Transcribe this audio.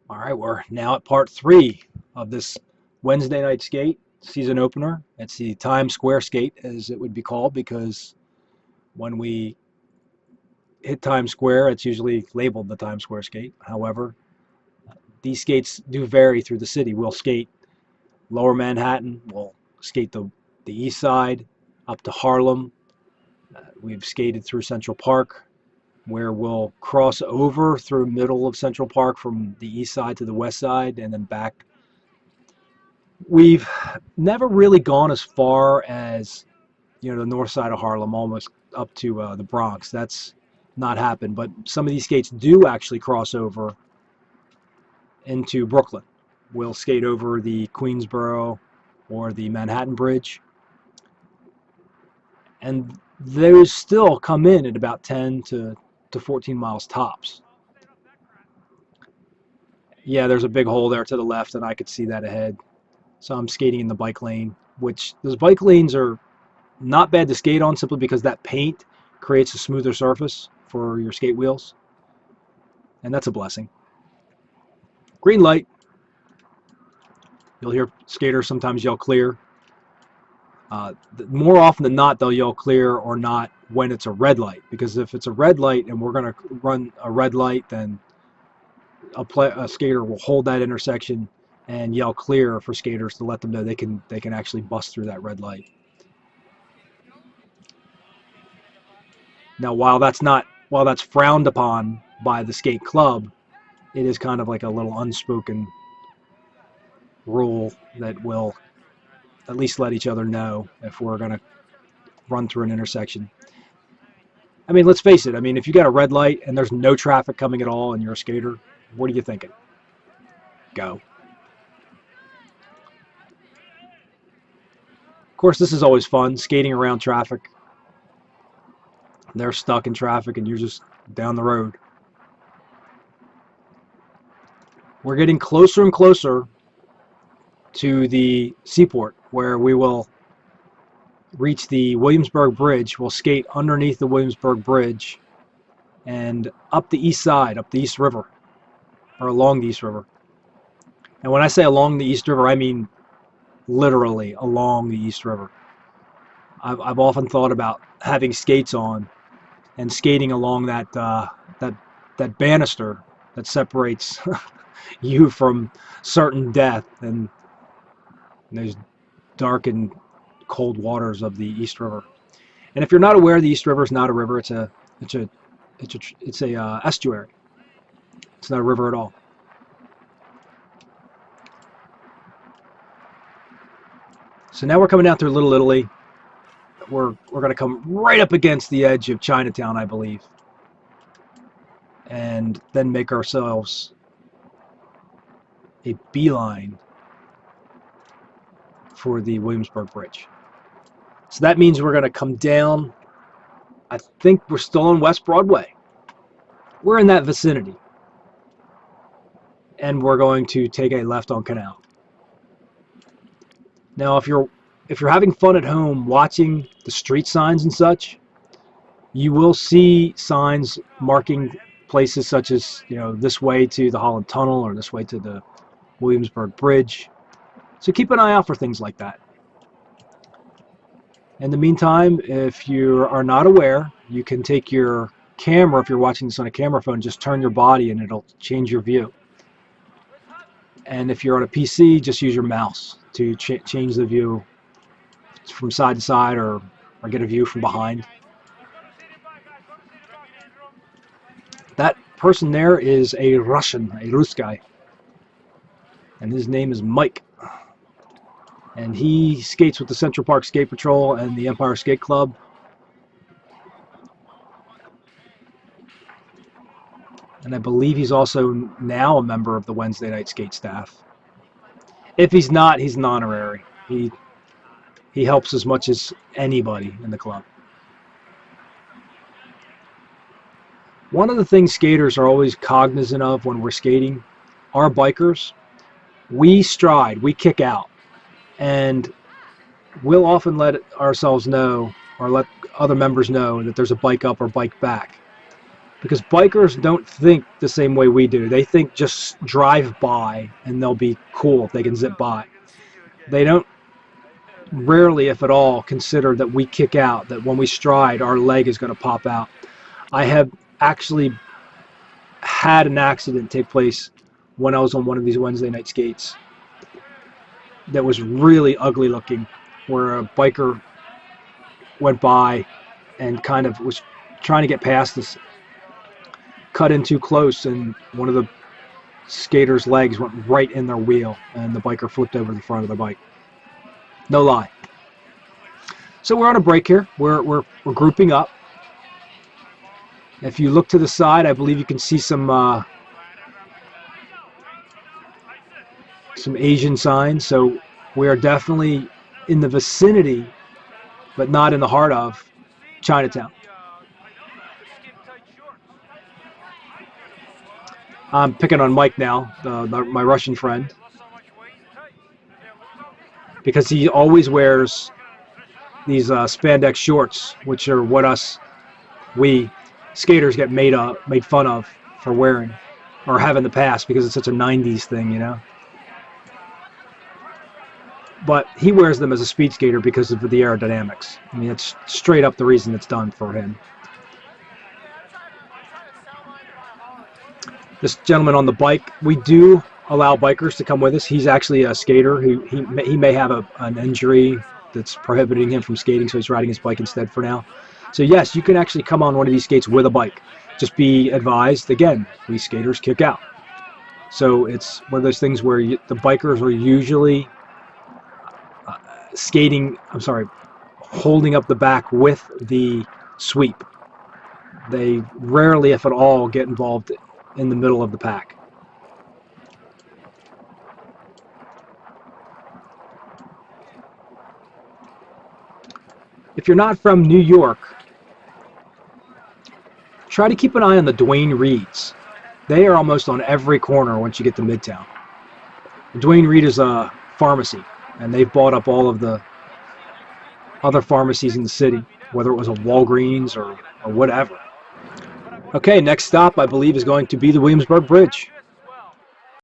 All right, we're now at part 3 of this Wednesday night skate season opener. It's the Times Square skate, as it would be called, because when we hit Times Square, it's usually labeled the Times Square skate. However, these skates do vary through the city. We'll skate Lower Manhattan, we'll skate the East Side up to Harlem. We've skated through Central Park, where we'll cross over through middle of Central Park from the east side to the west side and then back. We've never really gone as far as, the north side of Harlem, almost up to the Bronx. That's not happened, but some of these skates do actually cross over into Brooklyn. We'll skate over the Queensboro or the Manhattan Bridge, and those still come in at about 10 to 14 miles tops. Yeah, there's a big hole there to the left, and I could see that ahead. So I'm skating in the bike lane, which those bike lanes are not bad to skate on simply because that paint creates a smoother surface for your skate wheels, and that's a blessing. Green light. You'll hear skaters sometimes yell clear. More often than not, they'll yell clear or not when it's a red light, because if it's a red light and we're going to run a red light, then a skater will hold that intersection and yell clear for skaters to let them know they can actually bust through that red light. Now, while that's frowned upon by the skate club, it is kind of like a little unspoken rule that will at least let each other know if we're going to run through an intersection. I mean, let's face it. I mean, if you got a red light and there's no traffic coming at all and you're a skater, what are you thinking? Go. Of course, this is always fun, skating around traffic. They're stuck in traffic and you're just down the road. We're getting closer and closer to the seaport, where we will reach the Williamsburg Bridge. We'll skate underneath the Williamsburg Bridge and up the east side, up the East River, or along the East River. And when I say along the East River, I mean literally along the East River. I've often thought about having skates on and skating along that banister that separates you from certain death and those dark and cold waters of the East River. And if you're not aware, the East River is not a river. It's a estuary. It's not a river at all. So now we're coming down through Little Italy. We're going to come right up against the edge of Chinatown, I believe, and then make ourselves a beeline for the Williamsburg Bridge. So that means we're going to come down. I think we're still on West Broadway. We're in that vicinity. And we're going to take a left on Canal. Now, if you're having fun at home watching the street signs and such, you will see signs marking places such as, this way to the Holland Tunnel or this way to the Williamsburg Bridge. So keep an eye out for things like that. In the meantime, if you are not aware, you can take your camera, if you're watching this on a camera phone, just turn your body and it'll change your view. And if you're on a PC, just use your mouse to change the view from side to side or get a view from behind. That person there is a Russian, a Rus guy. And his name is Mike. And he skates with the Central Park Skate Patrol and the Empire Skate Club. And I believe he's also now a member of the Wednesday night skate staff. If he's not, he's an honorary. He helps as much as anybody in the club. One of the things skaters are always cognizant of when we're skating, our bikers, we stride, we kick out. And we'll often let ourselves know or let other members know that there's a bike up or bike back. Because bikers don't think the same way we do. They think just drive by and they'll be cool if they can zip by. They don't rarely, if at all, consider that we kick out, that when we stride, our leg is going to pop out. I have actually had an accident take place when I was on one of these Wednesday night skates that was really ugly looking, where a biker went by and kind of was trying to get past us, cut in too close, and one of the skater's legs went right in their wheel, and the biker flipped over the front of the bike. No lie. So we're on a break here. We're grouping up. If you look to the side, I believe you can see some Asian signs. So we are definitely in the vicinity, but not in the heart of Chinatown. I'm picking on Mike now, my Russian friend, because he always wears these spandex shorts, which are what we skaters get made fun of for wearing, or have in the past, because it's such a 90s thing, you know. But he wears them as a speed skater because of the aerodynamics. I mean, it's straight up the reason it's done for him. This gentleman on the bike, we do allow bikers to come with us. He's actually a skater. He may have an injury that's prohibiting him from skating, so he's riding his bike instead for now. So yes, you can actually come on one of these skates with a bike. Just be advised, again, we skaters kick out. So it's one of those things where the bikers are usually holding up the back with the sweep. They rarely, if at all, get involved in the middle of the pack. If you're not from New York, try to keep an eye on the Duane Reads. They are almost on every corner once you get to Midtown. Duane Read is a pharmacy, and they've bought up all of the other pharmacies in the city, whether it was a Walgreens or whatever. Okay, next stop I believe is going to be the Williamsburg Bridge.